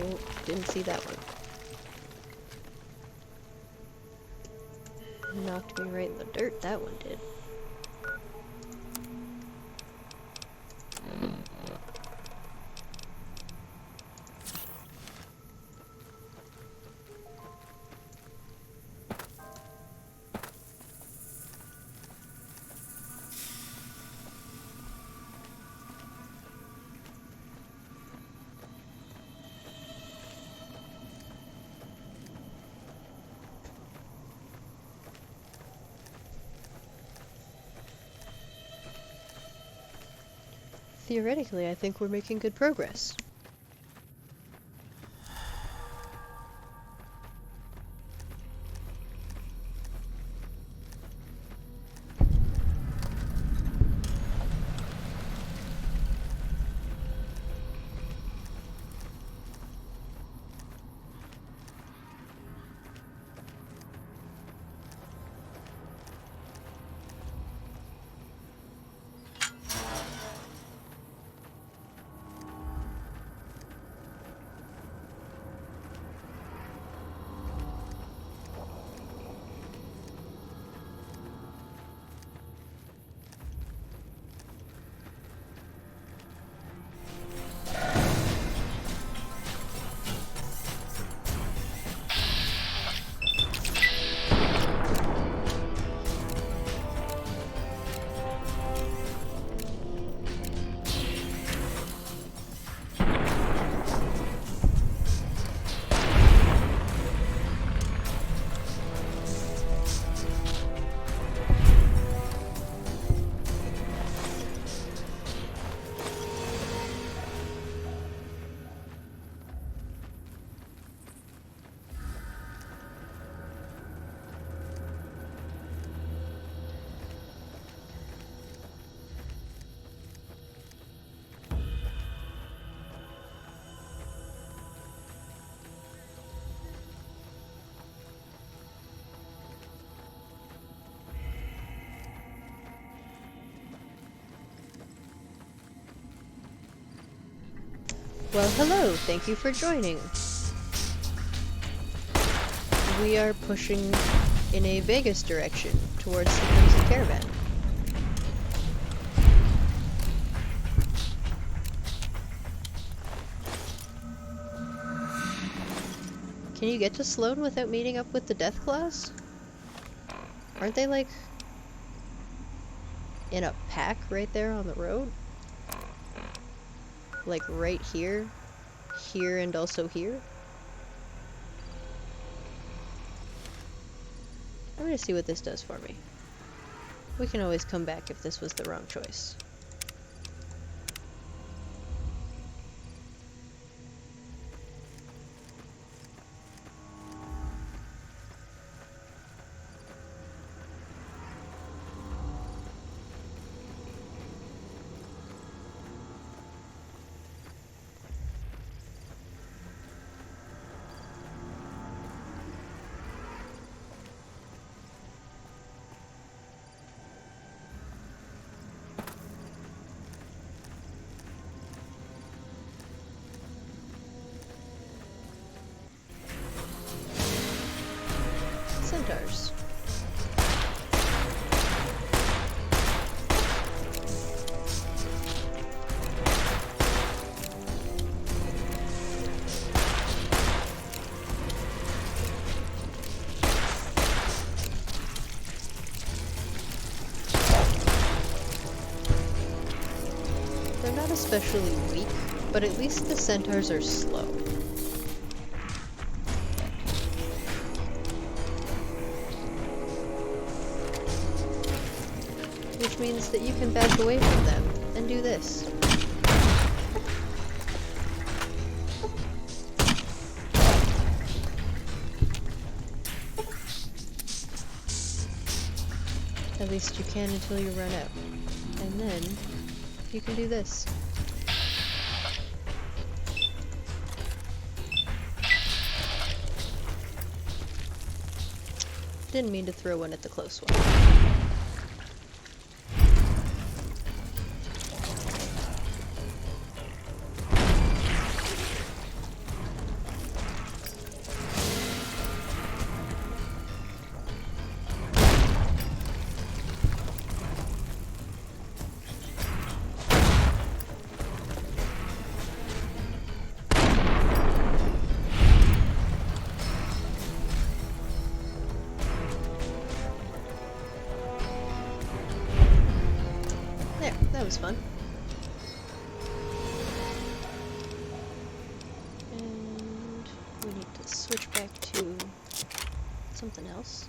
Oh, didn't see that one. Knocked me right in the dirt, that one did. Theoretically, I think we're making good progress. Well, hello, thank you for joining. We are pushing in a Vegas direction towards the Crimson Caravan. Can you get to Sloan without meeting up with the Death Claws? Aren't they, like, in a pack right there on the road? Like, right here, here, and also here? I'm gonna see what this does for me. We can always come back if this was the wrong choice. Centaurs. They're not especially weak, but at least the centaurs are slow. Which means that you can back away from them and do this. At least you can until you run out. And then you can do this. Didn't mean to throw one at the close one. let's switch back to something else.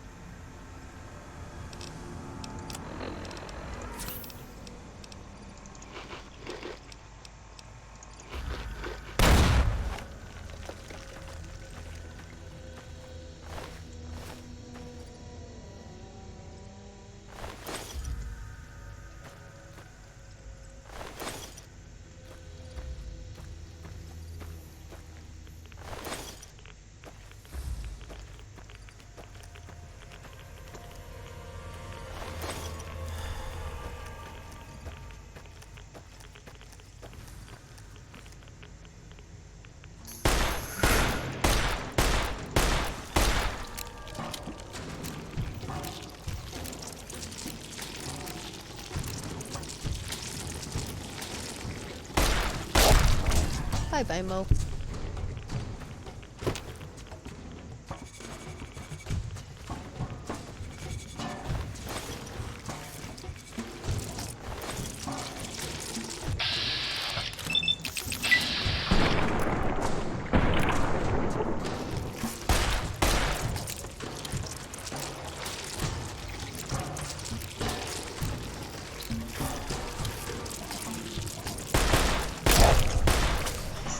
Bye-bye, Mo.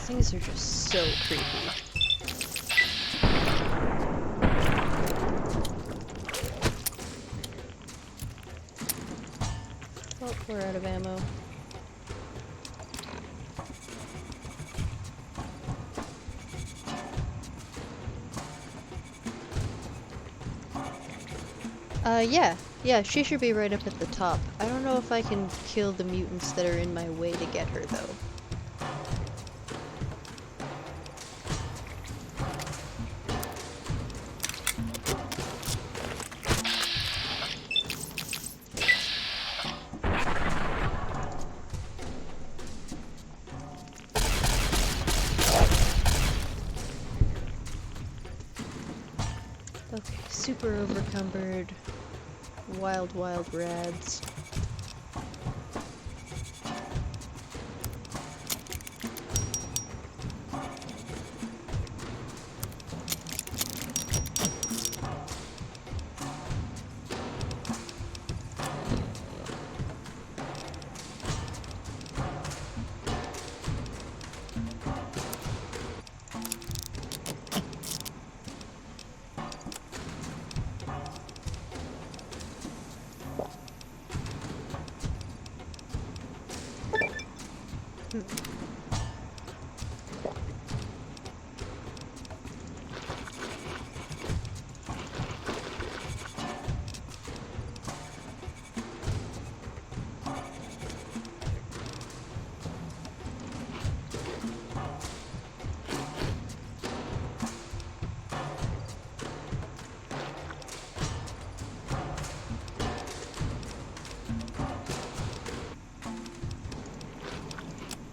Things are just so creepy. Oh, we're out of ammo. Yeah. Yeah, she should be right up at the top. I don't know if I can kill the mutants that are in my way to get her, though. Okay, super overcumbered. Wild, wild rads.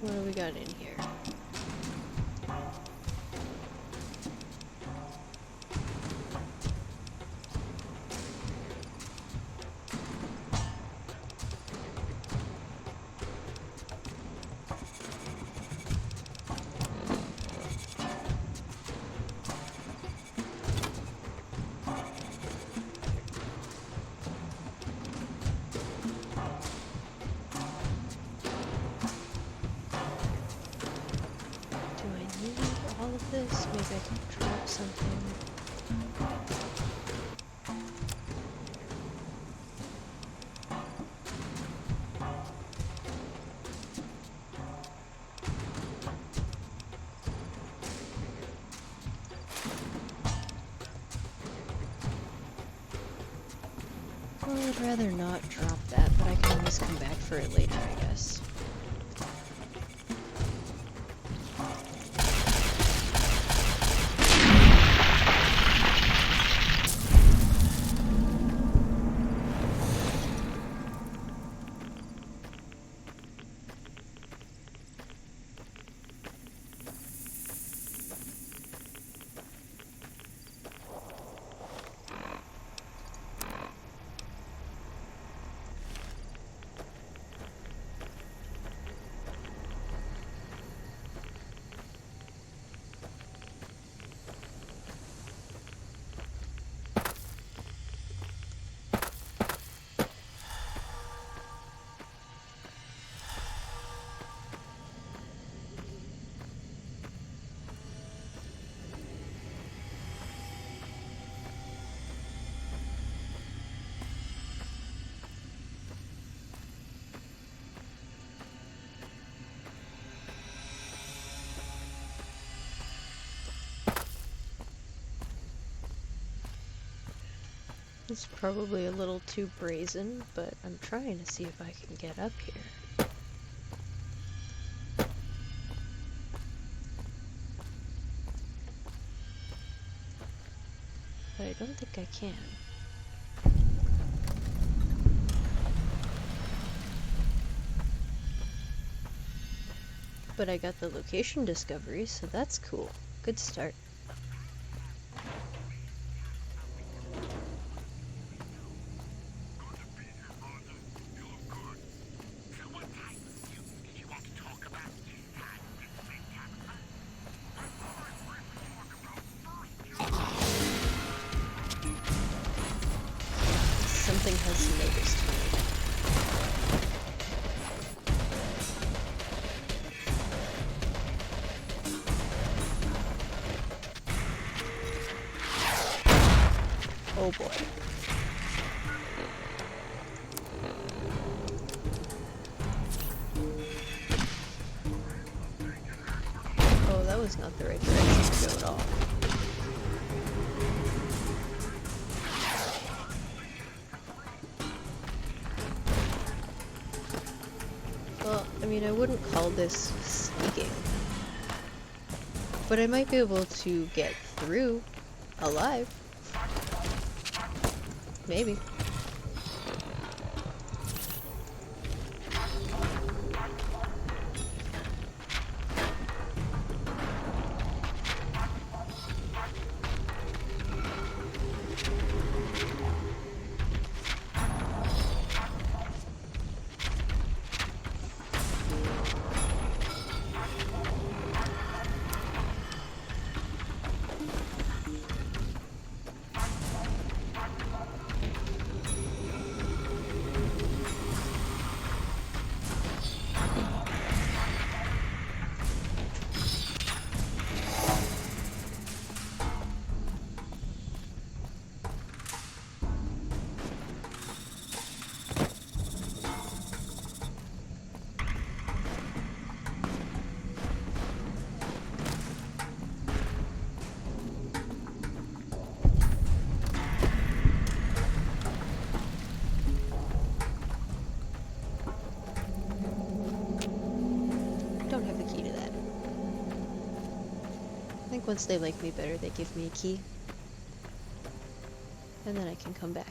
What do we got in here? All of this? Maybe I can drop something. Well, I'd rather not drop that, but I can always come back for it later, I guess. It's probably a little too brazen, but I'm trying to see if I can get up here. But I don't think I can. But I got the location discovery, so that's cool. Good start. Something has noticed me. Oh boy. Oh, that was not the right direction to go at all. Well, I mean, I wouldn't call this sneaking. But I might be able to get through alive. Maybe. Don't have the key to that. I think once they like me better, they give me a key. And then I can come back.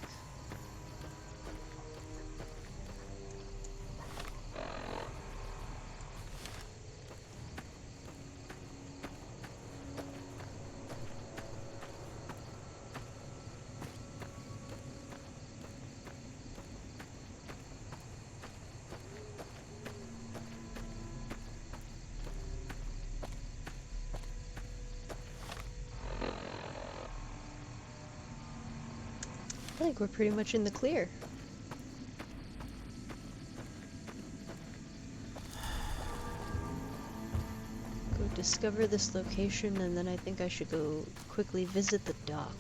I think we're pretty much in the clear. Go discover this location, and then I think I should go quickly visit the dock.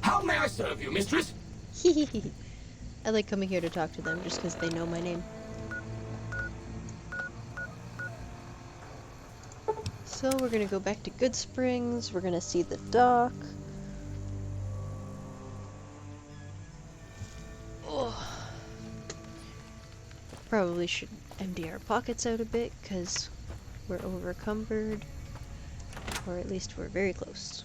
How may I serve you, mistress? I like coming here to talk to them just because they know my name. So we're gonna go back to Good Springs, we're gonna see the dock. Oh. Probably should empty our pockets out a bit because we're overcumbered. Or at least we're very close.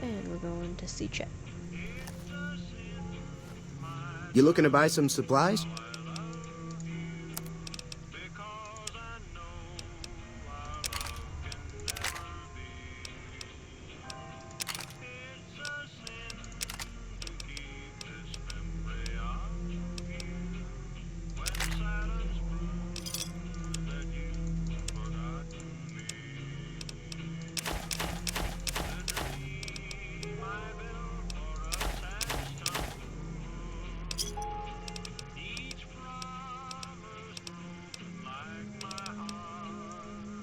And we're going to see Chet. You looking to buy some supplies?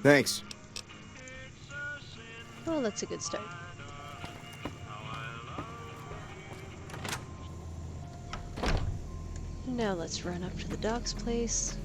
Thanks. Well, that's a good start. Now let's run up to the doc's place.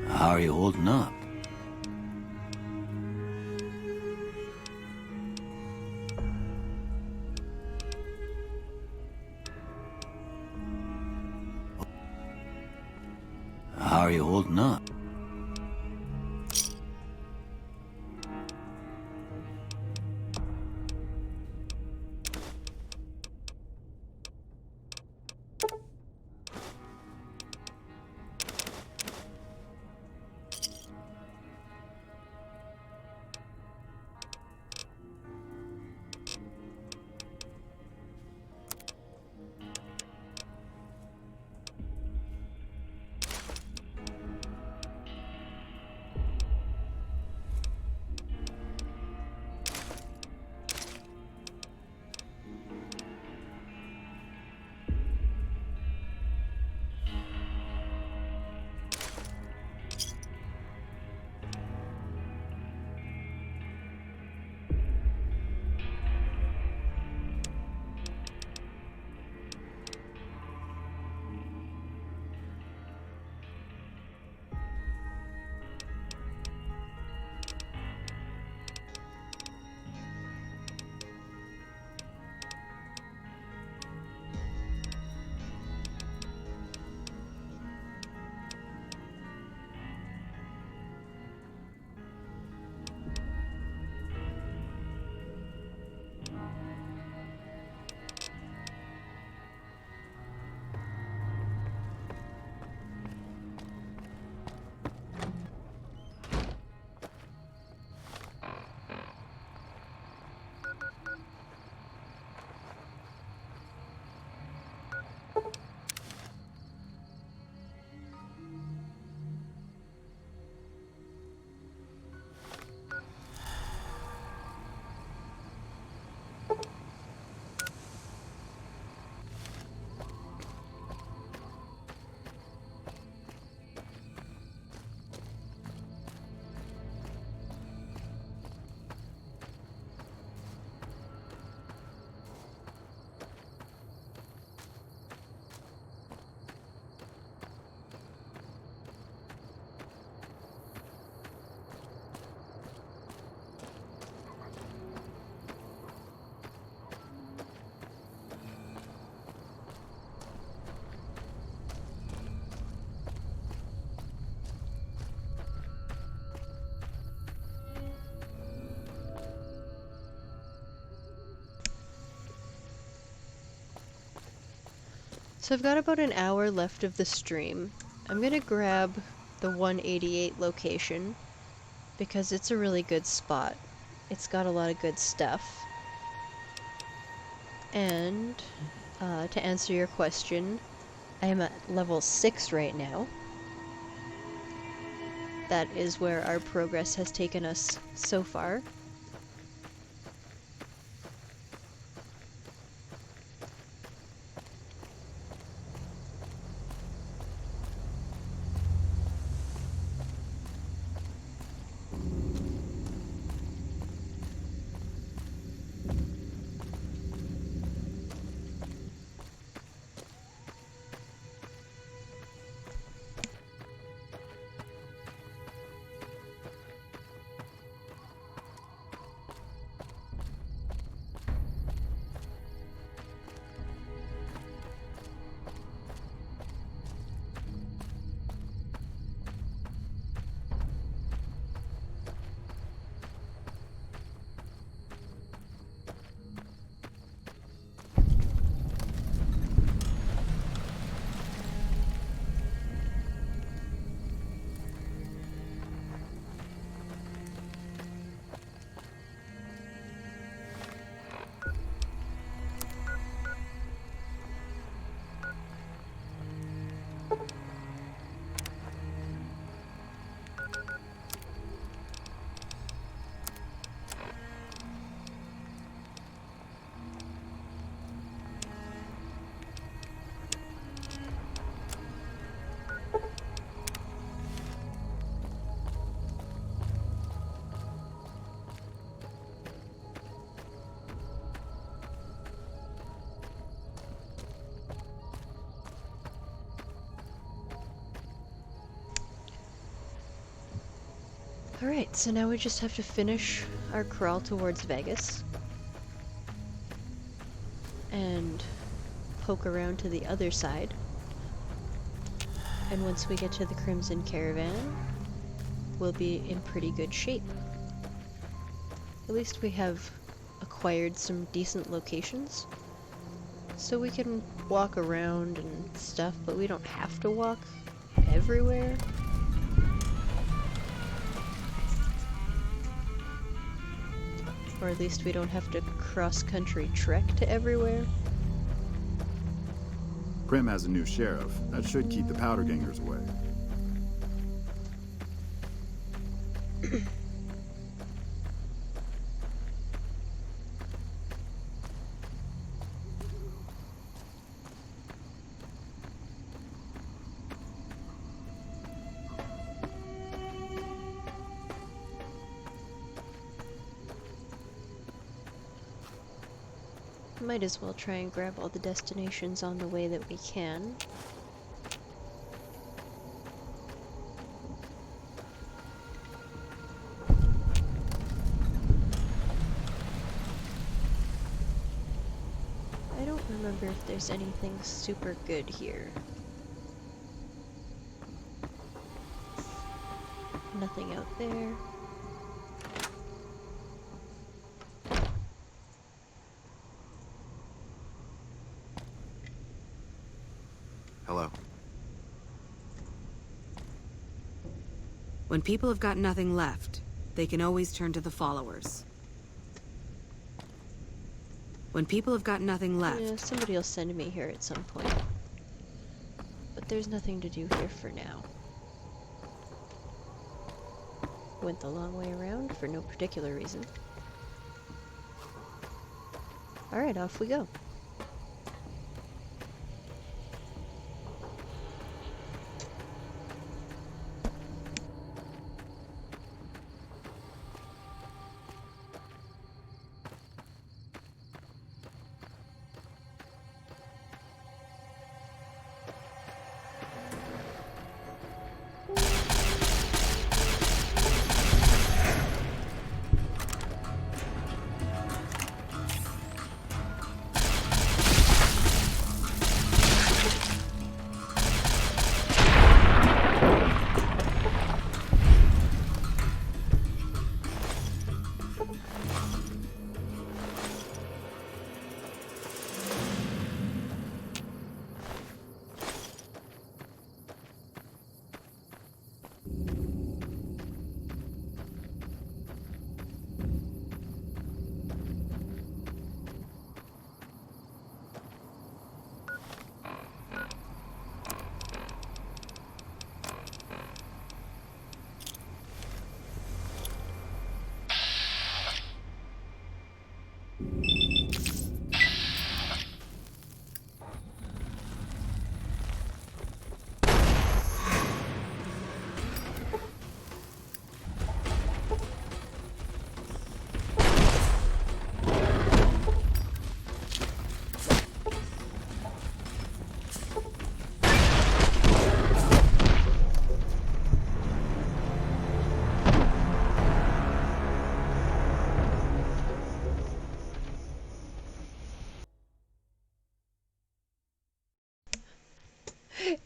How are you holding up? How are you holding up? So I've got about an hour left of the stream. I'm gonna grab the 188 location because it's a really good spot. It's got a lot of good stuff. And to answer your question, I am at level 6 right now. That is where our progress has taken us so far. Alright, so now we just have to finish our crawl towards Vegas. And poke around to the other side. And once we get to the Crimson Caravan, we'll be in pretty good shape. At least we have acquired some decent locations. So we can walk around and stuff, but we don't have to walk everywhere. Or at least we don't have to cross-country trek to everywhere. Prim has a new sheriff. That should keep the powder gangers away. Might as well try and grab all the destinations on the way that we can. I don't remember if there's anything super good here. Nothing out there. Hello. When people have got nothing left, they can always turn to the followers. When people have got nothing left... Yeah, somebody will send me here at some point. But there's nothing to do here for now. Went the long way around for no particular reason. Alright, off we go.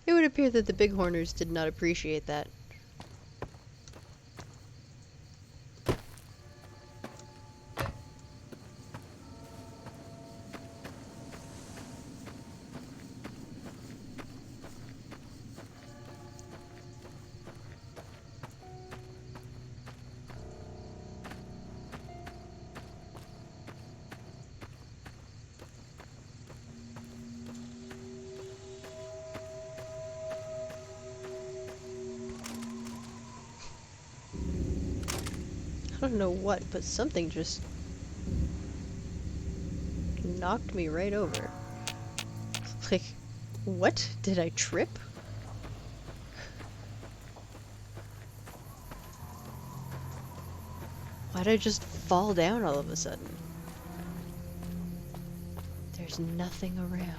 It would appear that the Bighorners did not appreciate that. I don't know what, but something just knocked me right over. Like, what? Did I trip? Why'd I just fall down all of a sudden? There's nothing around.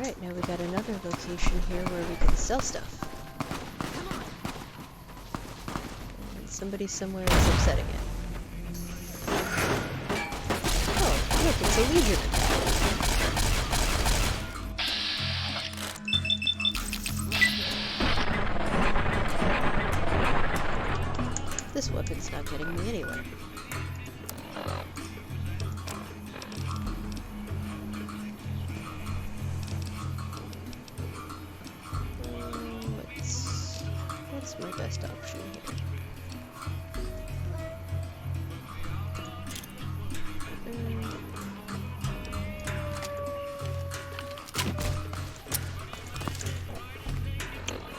Alright, now we got another location here where we can sell stuff. And somebody somewhere is upsetting it. Oh, look, it's a Legion. This weapon's not getting me anywhere. What's my best option here?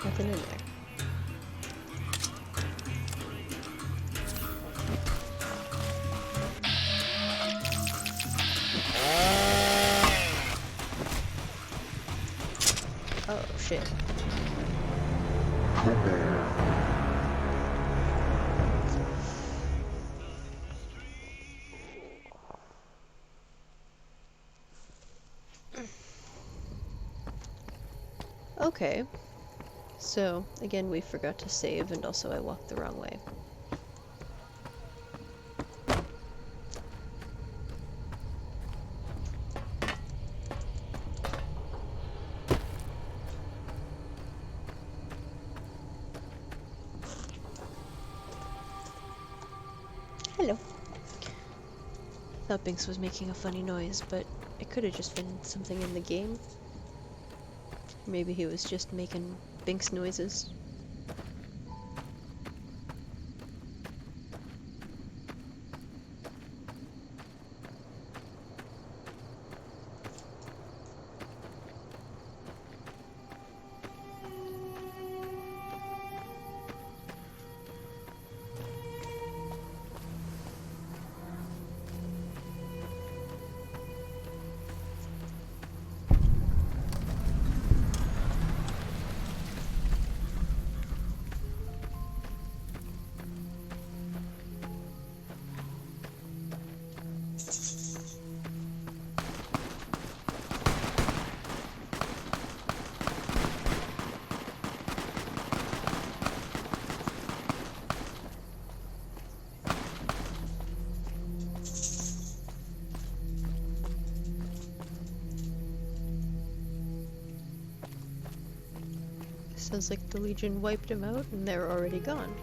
Nothing in there. Oh, shit. Okay. So, again, we forgot to save, and also I walked the wrong way. Hello. Thought Binks was making a funny noise, but it could have just been something in the game. Maybe he was just making Binks noises. Sounds like the Legion wiped him out and they're already gone.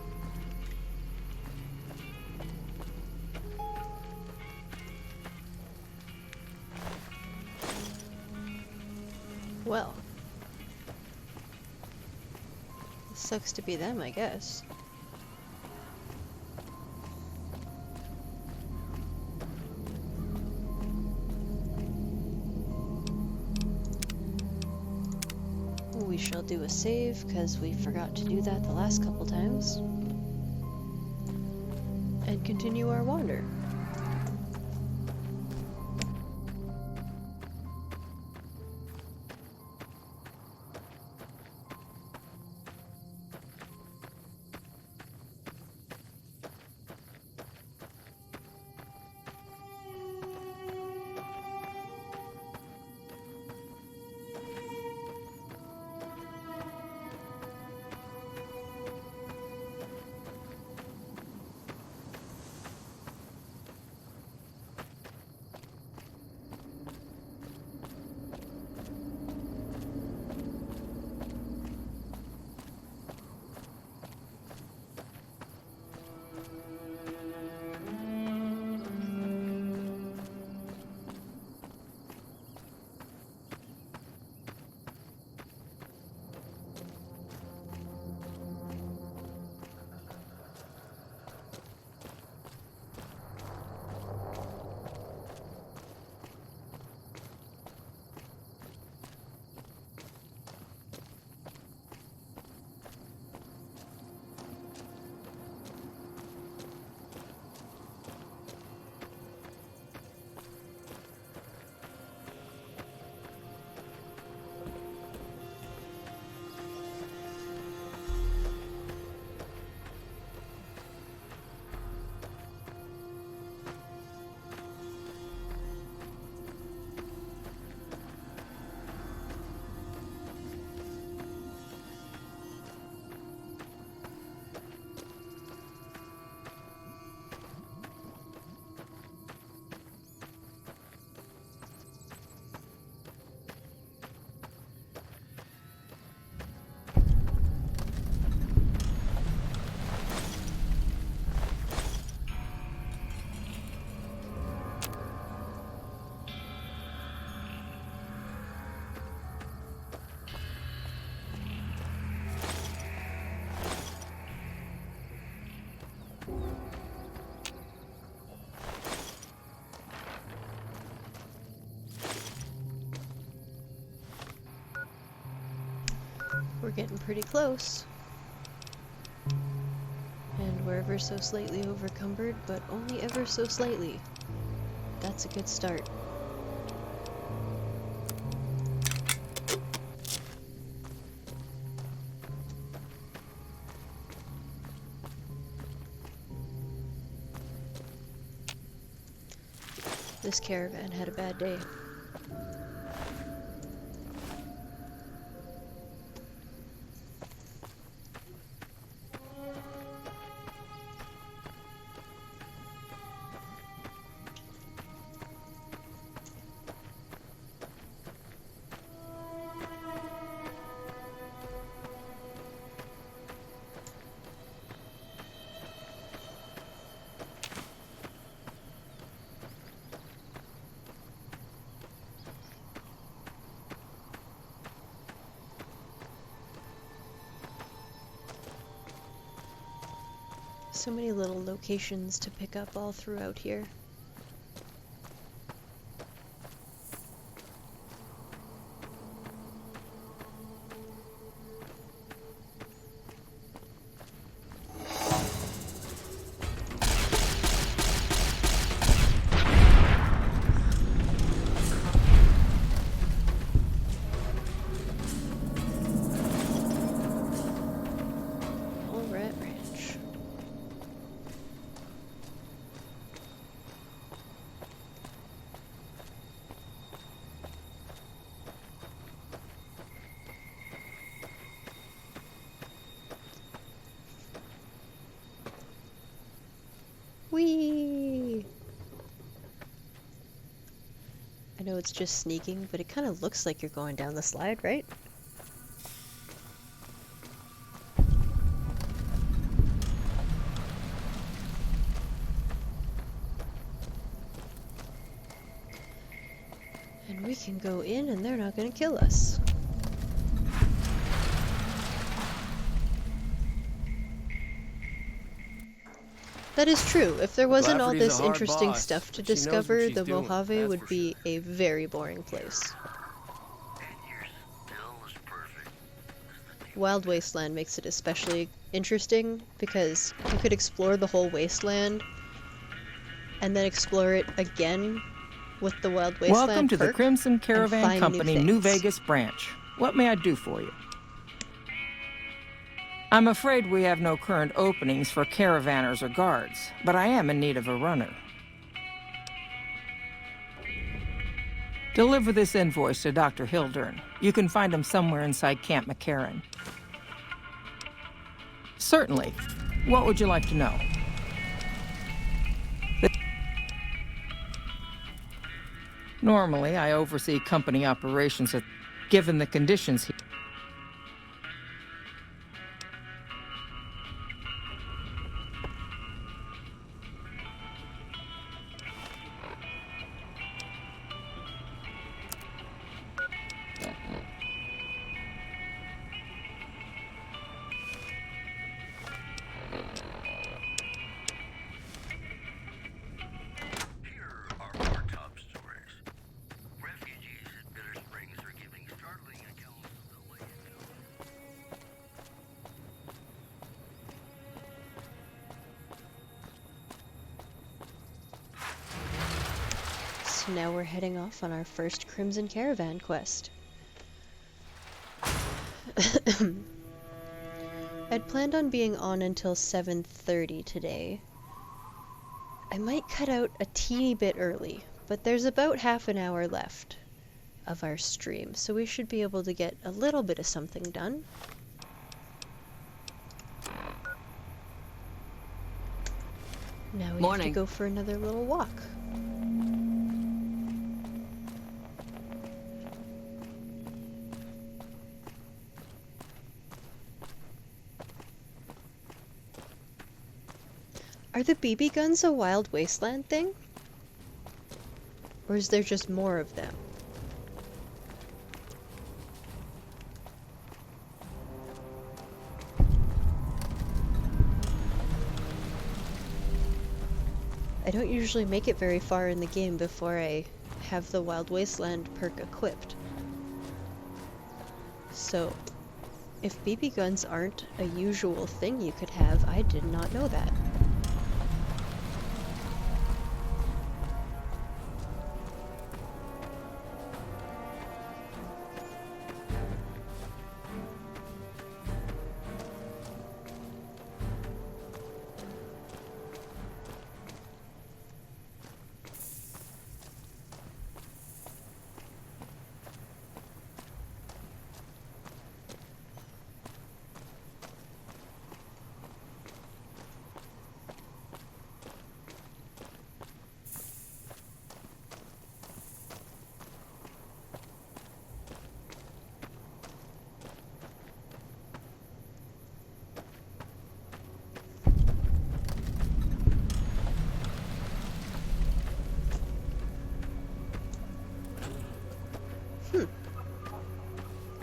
Well. It sucks to be them, I guess. We shall do a save, because we forgot to do that the last couple times. And continue our wander. getting pretty close. And we're ever so slightly overcumbered, but only ever so slightly. That's a good start. This caravan had a bad day. So many little locations to pick up all throughout here. Whee! I know it's just sneaking, but it kind of looks like you're going down the slide, right? And we can go in and they're not going to kill us. That is true. If there wasn't all Lafferty's a this hard interesting boss, stuff to but she knows what discover, she's the doing, Mojave that's would for be a very boring place. Wild Wasteland makes it especially interesting because you could explore the whole wasteland and then explore it again with the Wild Wasteland Welcome to the perk Crimson and Caravan find Company, new New things. Vegas branch. What may I do for you? I'm afraid we have no current openings for caravanners or guards, but I am in need of a runner. Deliver this invoice to Dr. Hildern. You can find him somewhere inside Camp McCarran. Certainly. What would you like to know? Normally, I oversee company operations given the conditions here. So now we're heading off on our first Crimson Caravan quest. I'd planned on being on until 7:30 today. I might cut out a teeny bit early, but there's about half an hour left of our stream, so we should be able to get a little bit of something done. Now we have to go for another little walk. Are the BB guns a Wild Wasteland thing? Or is there just more of them? I don't usually make it very far in the game before I have the Wild Wasteland perk equipped. So, If BB guns aren't a usual thing you could have, I did not know that.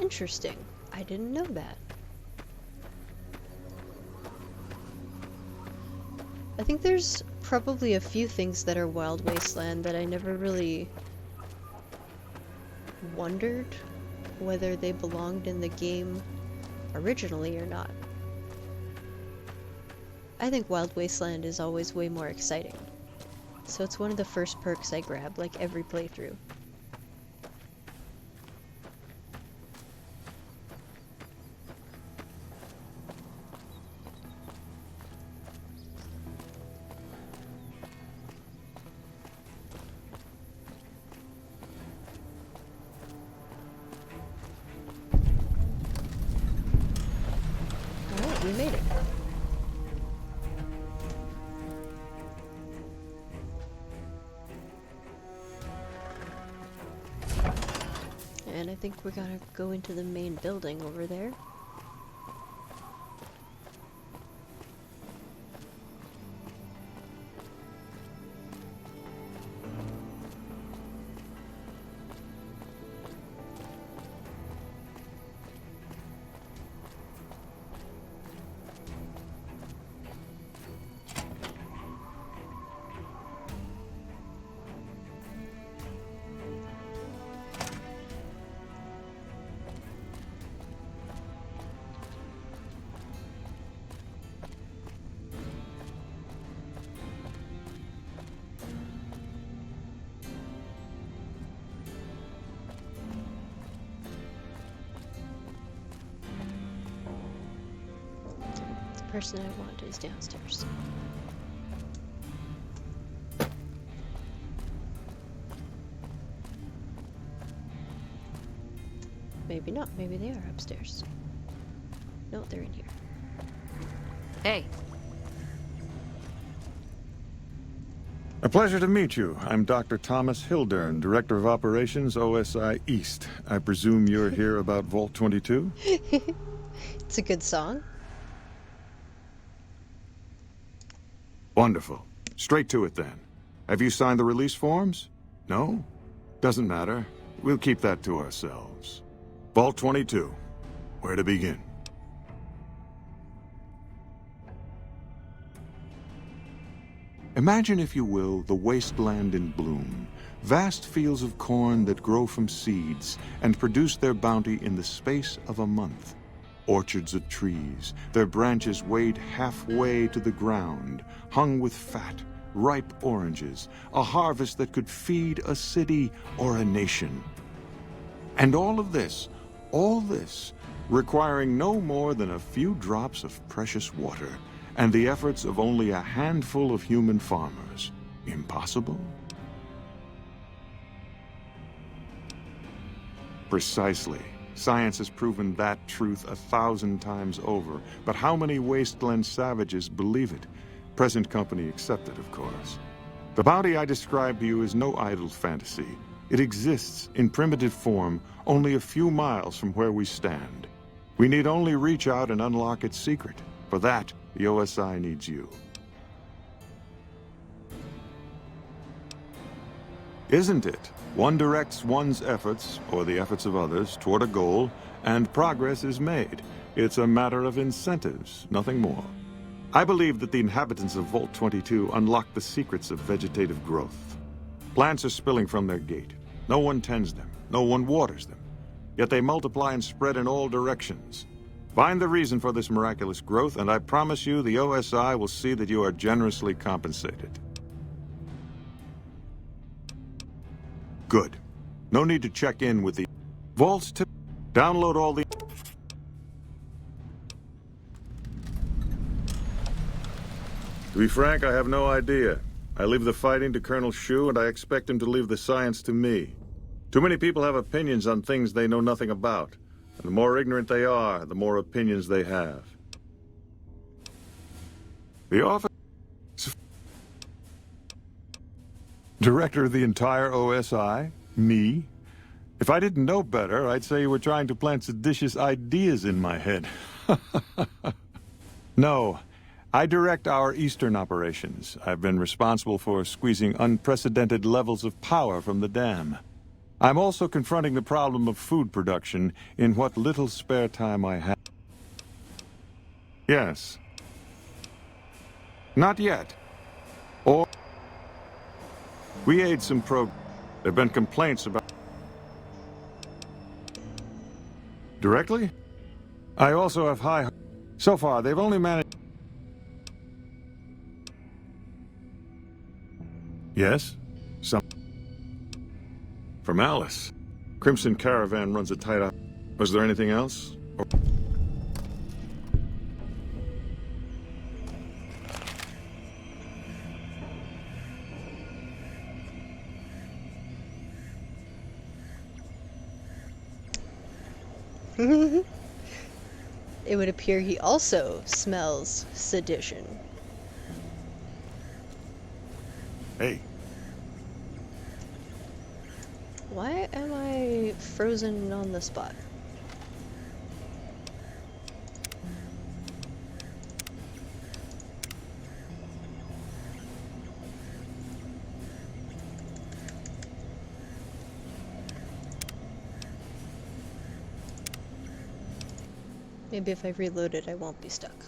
Interesting. I didn't know that. I think there's probably a few things that are Wild Wasteland that I never really wondered whether they belonged in the game originally or not. I think Wild Wasteland is always way more exciting. So it's one of the first perks I grab, like every playthrough. Alright, we made it. And I think we're gonna go into the main building over there. The person I want is downstairs. Maybe not. Maybe they are upstairs. No, they're in here. Hey. A pleasure to meet you. I'm Dr. Thomas Hildern, Director of Operations, OSI East. I presume you're here about Vault 22? It's a good song. Wonderful. Straight to it then. Have you signed the release forms? No? Doesn't matter. We'll keep that to ourselves. Vault 22. Where to begin? Imagine, if you will, the wasteland in bloom. Vast fields of corn that grow from seeds and produce their bounty in the space of a month. Orchards of trees, their branches weighed halfway to the ground, hung with fat, ripe oranges, a harvest that could feed a city or a nation. And all this, requiring no more than a few drops of precious water, and the efforts of only a handful of human farmers. Impossible? Precisely. Science has proven that truth 1,000 times over, but how many wasteland savages believe it? Present company accepted, of course. The bounty I described to you is no idle fantasy. It exists in primitive form only a few miles from where we stand. We need only reach out and unlock its secret. For that, the OSI needs you. Isn't it? One directs one's efforts, or the efforts of others, toward a goal, and progress is made. It's a matter of incentives, nothing more. I believe that the inhabitants of Vault 22 unlock the secrets of vegetative growth. Plants are spilling from their gate. No one tends them, no one waters them. Yet they multiply and spread in all directions. Find the reason for this miraculous growth, and I promise you the OSI will see that you are generously compensated. Good. No need to check in with the vaults to download all the... To be frank, I have no idea. I leave the fighting to Colonel Shu, and I expect him to leave the science to me. Too many people have opinions on things they know nothing about. And the more ignorant they are, the more opinions they have. The office... Director of the entire OSI? Me? If I didn't know better, I'd say you were trying to plant seditious ideas in my head. No. I direct our Eastern operations. I've been responsible for squeezing unprecedented levels of power from the dam. I'm also confronting the problem of food production in what little spare time I have. Yes. Not yet. Or... We aid some There have been complaints about... Directly? I also have high... So far, they've only managed... Yes? Some... From Alice. Crimson Caravan runs a tight up. Was there anything else? Or... It would appear he also smells sedition. Hey. Why am I frozen on the spot? Maybe if I reload it, I won't be stuck.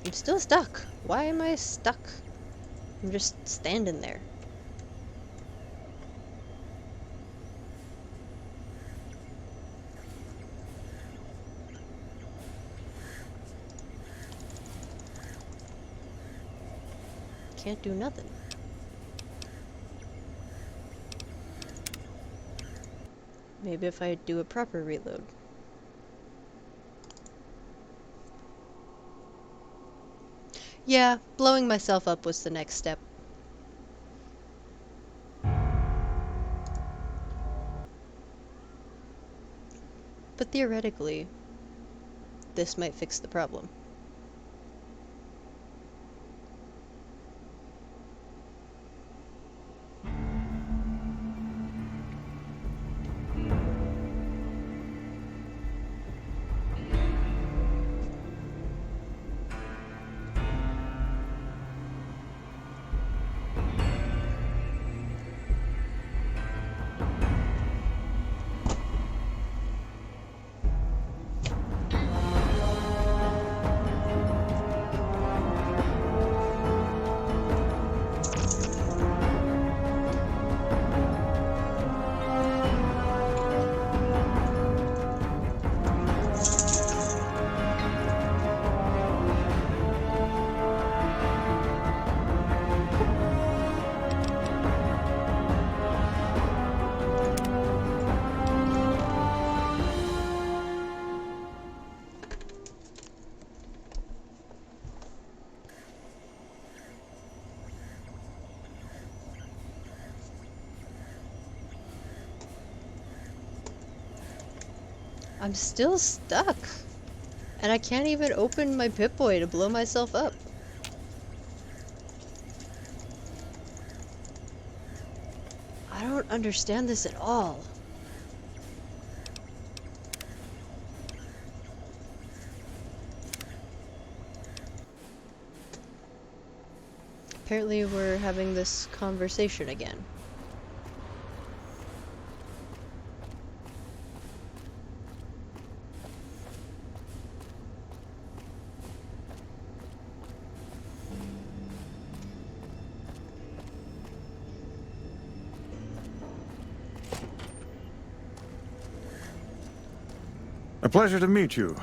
I'm still stuck. Why am I stuck? I'm just standing there. Can't do nothing. Maybe if I do a proper reload. Yeah, blowing myself up was the next step. But theoretically, this might fix the problem. I'm still stuck. And I can't even open my Pip-Boy to blow myself up. I don't understand this at all. Apparently we're having this conversation again. A pleasure to meet you.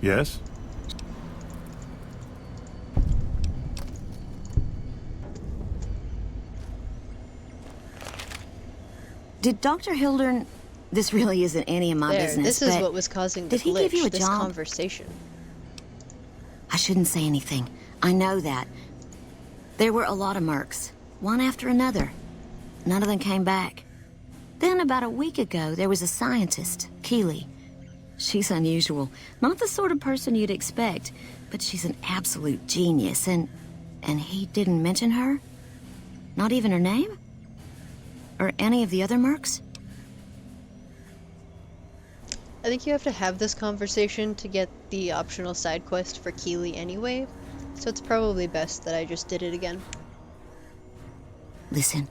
Yes? Did Dr. Hildern... This really isn't any of my There, business, this is but what was causing the did he give glitch, you a this job? conversation. I shouldn't say anything. I know that. There were a lot of mercs, one after another. None of them came back. Then about a week ago, there was a scientist, Keeley. She's unusual. Not the sort of person you'd expect, but she's an absolute genius, and he didn't mention her? Not even her name? Or any of the other mercs? I think you have to have this conversation to get the optional side quest for Keeley anyway, so it's probably best that I just did it again. Listen,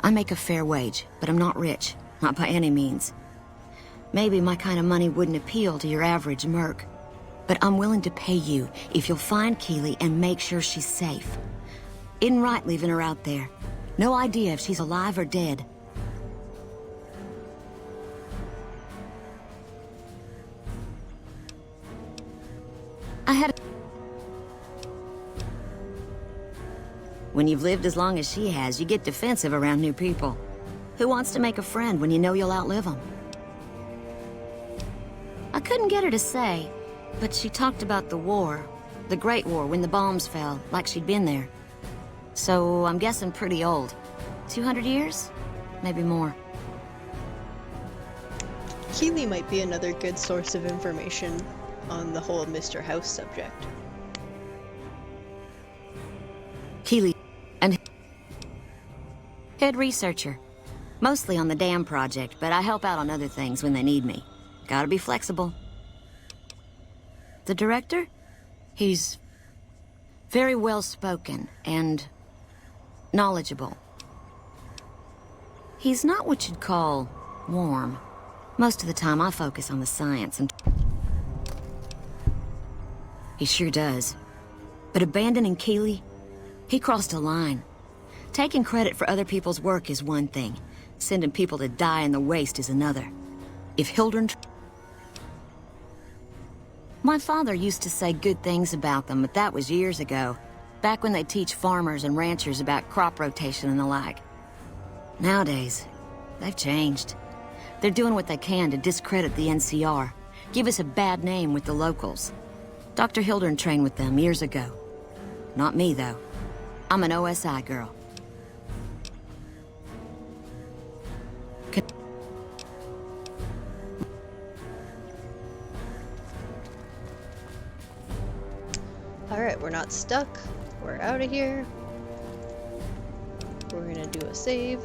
I make a fair wage, but I'm not rich. Not by any means. Maybe my kind of money wouldn't appeal to your average merc. But I'm willing to pay you if you'll find Keeley and make sure she's safe. Isn't right leaving her out there. No idea if she's alive or dead. When you've lived as long as she has, you get defensive around new people. Who wants to make a friend when you know you'll outlive them? I couldn't get her to say, but she talked about the war. The Great War, when the bombs fell, like she'd been there. So I'm guessing pretty old. 200 years? Maybe more. Keeley might be another good source of information on the whole Mr. House subject. Keeley, and head researcher. Mostly on the dam project, but I help out on other things when they need me. Gotta be flexible. The director? He's very well-spoken and knowledgeable. He's not what you'd call warm. Most of the time I focus on the science and... He sure does. But abandoning Keeley? He crossed a line. Taking credit for other people's work is one thing. Sending people to die in the waste is another. If Hildern... My father used to say good things about them, but that was years ago. Back when they teach farmers and ranchers about crop rotation and the like. Nowadays, they've changed. They're doing what they can to discredit the NCR. Give us a bad name with the locals. Dr. Hildern trained with them years ago. Not me, though. I'm an OSI girl. Alright, we're not stuck. We're out of here. We're gonna do a save.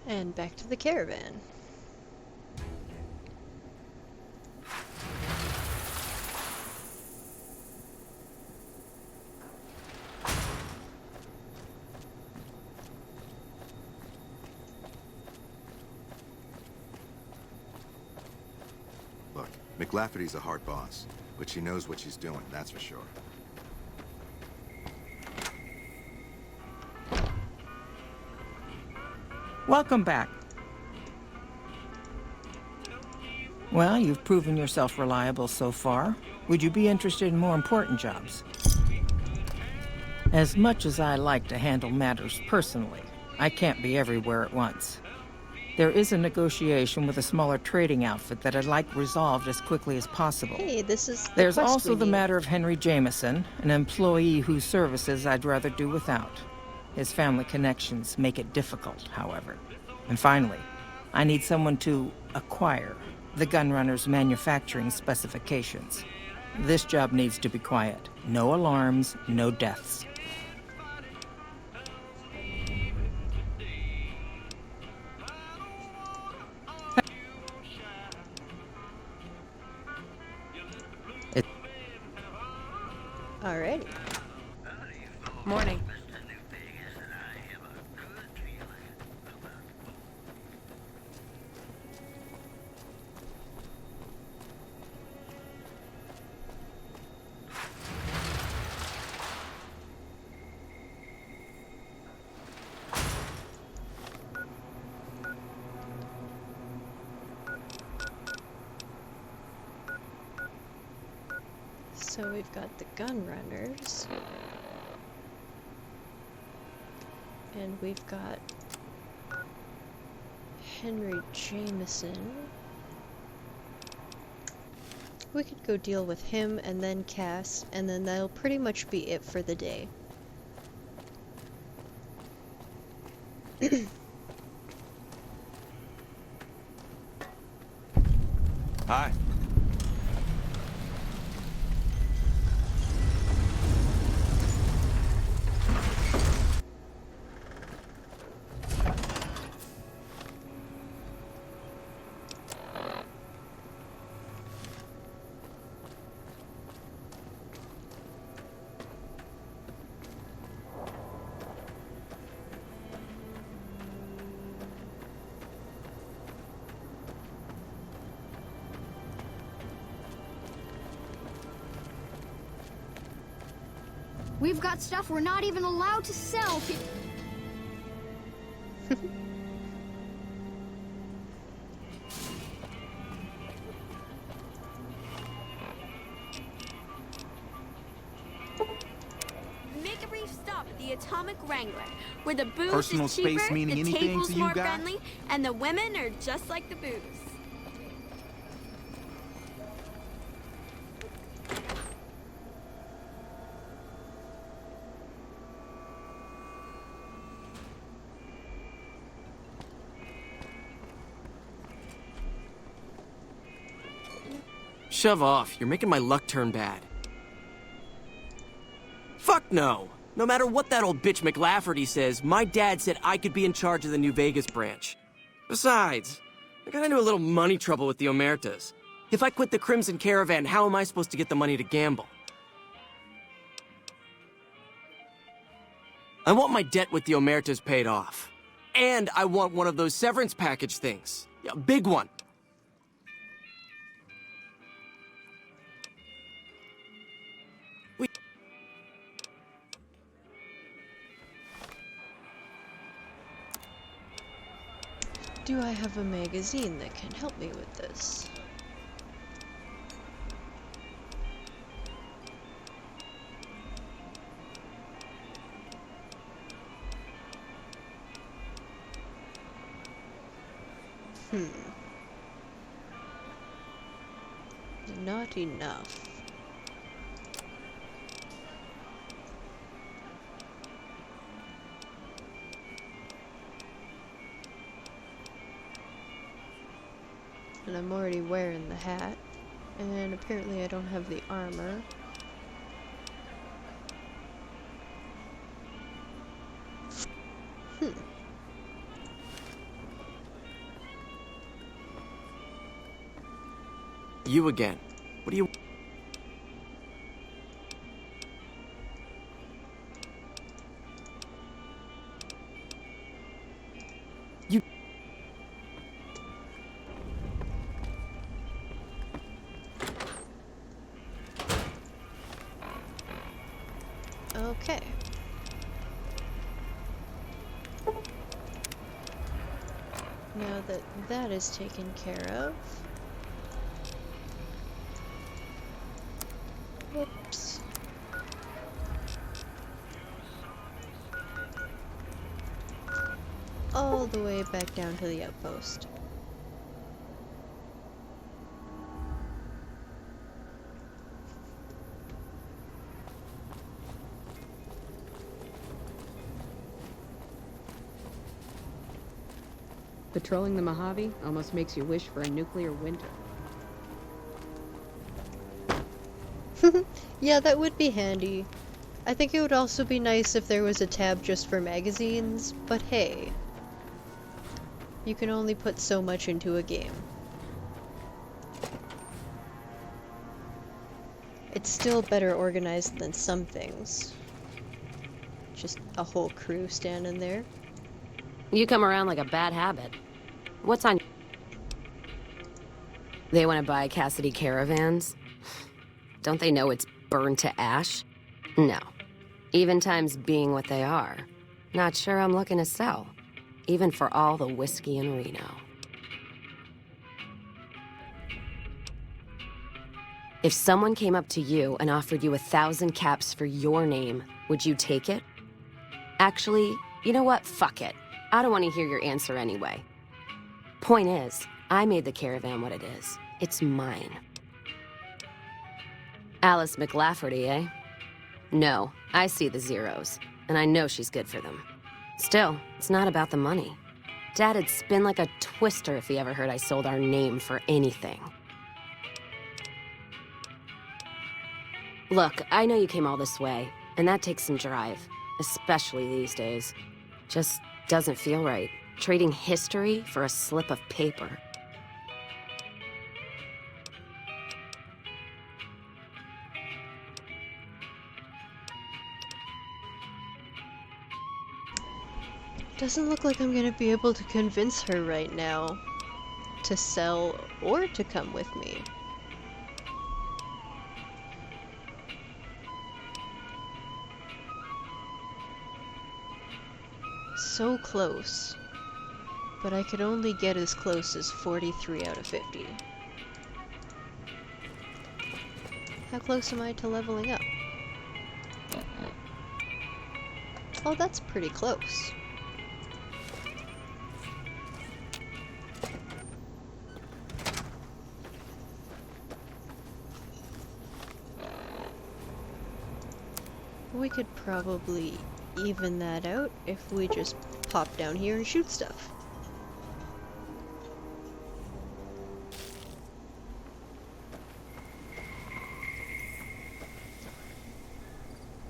And back to the caravan. Look, McLafferty's a hard boss, but she knows what she's doing, that's for sure. Welcome back. Well, you've proven yourself reliable so far. Would you be interested in more important jobs? As much as I like to handle matters personally, I can't be everywhere at once. There is a negotiation with a smaller trading outfit that I'd like resolved as quickly as possible. Hey, this is the There's quest also we the need. matter of Henry Jameson, an employee whose services I'd rather do without. His family connections make it difficult, however. And finally, I need someone to acquire the gunrunner's manufacturing specifications. This job needs to be quiet. No alarms, no deaths. Alrighty. Morning. So we've got the gun runners. And we've got Henry Jameson. We could go deal with him and then Cass, and then that'll pretty much be it for the day. Hi. We've got stuff we're not even allowed to sell. Make a brief stop at the Atomic Wrangler, where the booze Personal is cheaper, space meaning the anything table's to you more guys? friendly, and the women are just like the booze. Shove off. You're making my luck turn bad. Fuck no! No matter what that old bitch McLafferty says, my dad said I could be in charge of the New Vegas branch. Besides, I got into a little money trouble with the Omertas. If I quit the Crimson Caravan, how am I supposed to get the money to gamble? I want my debt with the Omertas paid off. And I want one of those severance package things. A big one. Do I have a magazine that can help me with this? Not enough. And I'm already wearing the hat. And apparently I don't have the armor. You again. What do you... You... Okay. Now that that is taken care of. Whoops. all the way back down to the outpost. Patrolling the Mojave almost makes you wish for a nuclear winter. Yeah, that would be handy. I think it would also be nice if there was a tab just for magazines, but hey, you can only put so much into a game. It's still better organized than some things. Just a whole crew standing there. You come around like a bad habit. What's on... They want to buy Cassidy caravans? Don't they know it's burned to ash? No. Even times being what they are. Not sure I'm looking to sell. Even for all the whiskey in Reno. If someone came up to you and offered you 1,000 caps for your name, would you take it? Actually, you know what? Fuck it. I don't want to hear your answer anyway. Point is, I made the caravan what it is. It's mine. Alice McLafferty, eh? No, I see the zeros, and I know she's good for them. Still, it's not about the money. Dad'd spin like a twister if he ever heard I sold our name for anything. Look, I know you came all this way, and that takes some drive, especially these days. Just doesn't feel right, trading history for a slip of paper. Doesn't look like I'm gonna be able to convince her right now to sell or to come with me. So close, but I could only get as close as 43 out of 50. How close am I to leveling up? Oh, that's pretty close. We could probably even that out if we just pop down here and shoot stuff.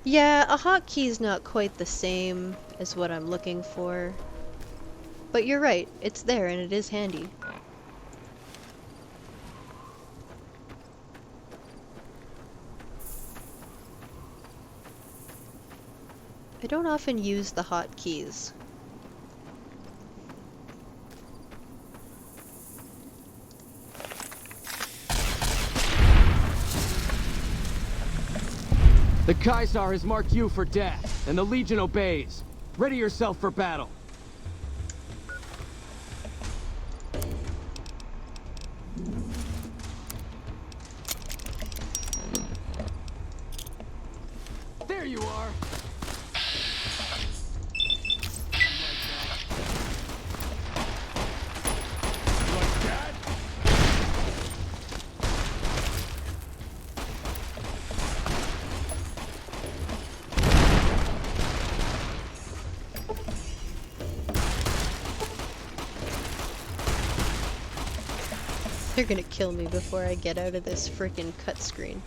Yeah, a hotkey's not quite the same as what I'm looking for. But you're right, it's there and it is handy. I don't often use the hotkeys. The Kaisar has marked you for death, and the Legion obeys. Ready yourself for battle. There you are! Like that? They're gonna kill me before I get out of this frickin' cut screen.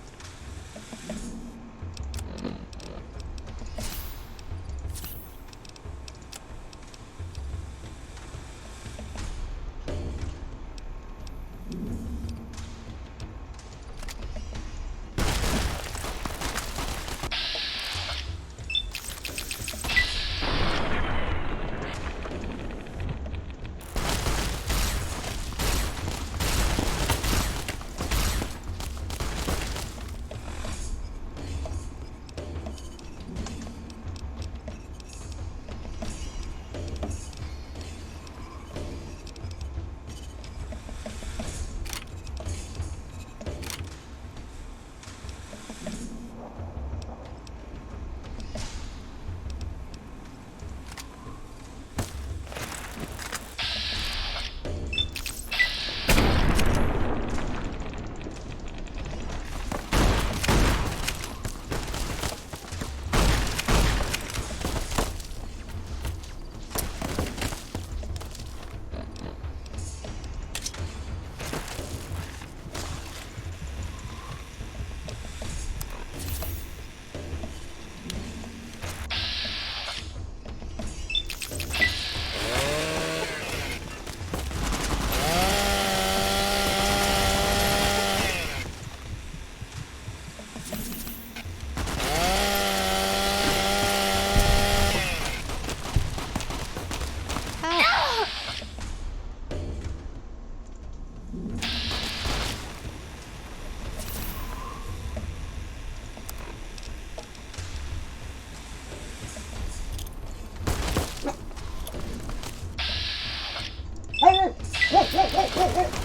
Come on!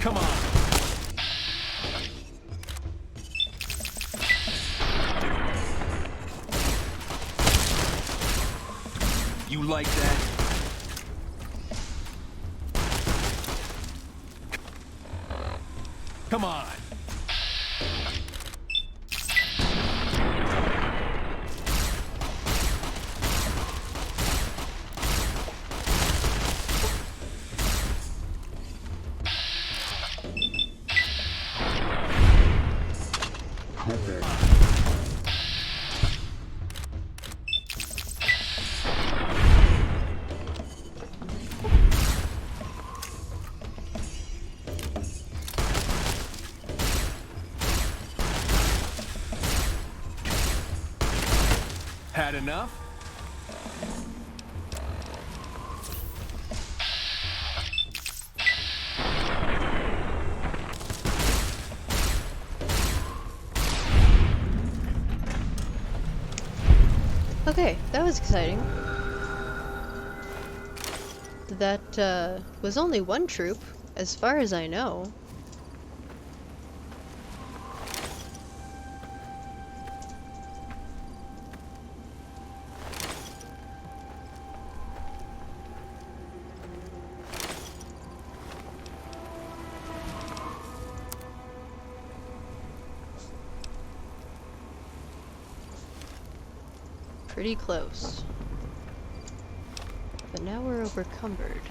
Come on. You like that? Come on. Had enough? Okay, that was exciting. That, was only one troop, as far as I know. Pretty close. But now we're overcumbered.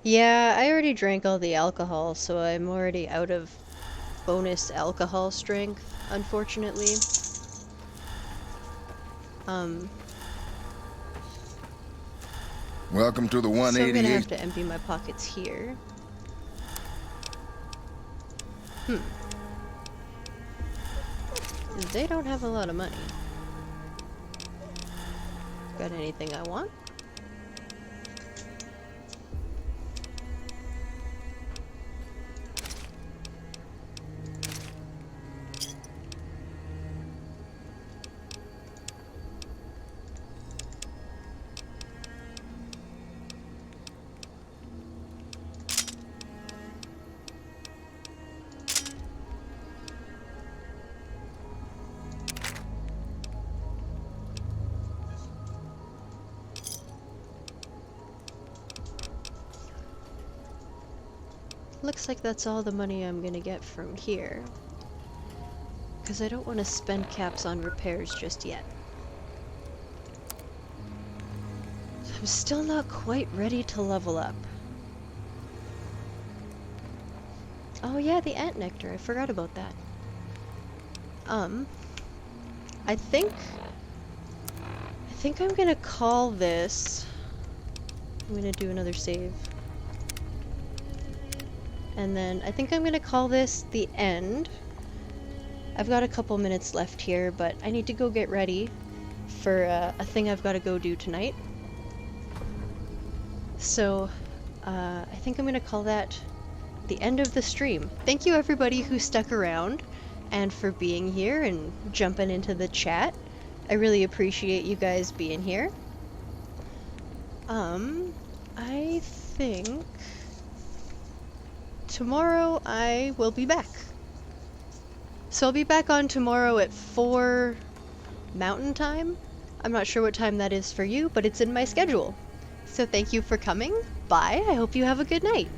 Yeah, I already drank all the alcohol, so I'm already out of bonus alcohol strength, unfortunately. Welcome to the So I'm gonna 188. have to empty my pockets here. They don't have a lot of money. Got anything I want? Looks like that's all the money I'm gonna get from here. Because I don't want to spend caps on repairs just yet. I'm still not quite ready to level up. Oh yeah, the ant nectar. I forgot about that. I think I'm gonna call this... I'm gonna do another save. And then I think I'm gonna call this the end. I've got a couple minutes left here, but I need to go get ready for a thing I've got to go do tonight. So I think I'm gonna call that the end of the stream. Thank you everybody who stuck around and for being here and jumping into the chat. I really appreciate you guys being here. I think tomorrow I will be back. So I'll be back on tomorrow at 4 Mountain Time. I'm not sure what time that is for you, but it's in my schedule. So thank you for coming. Bye. I hope you have a good night.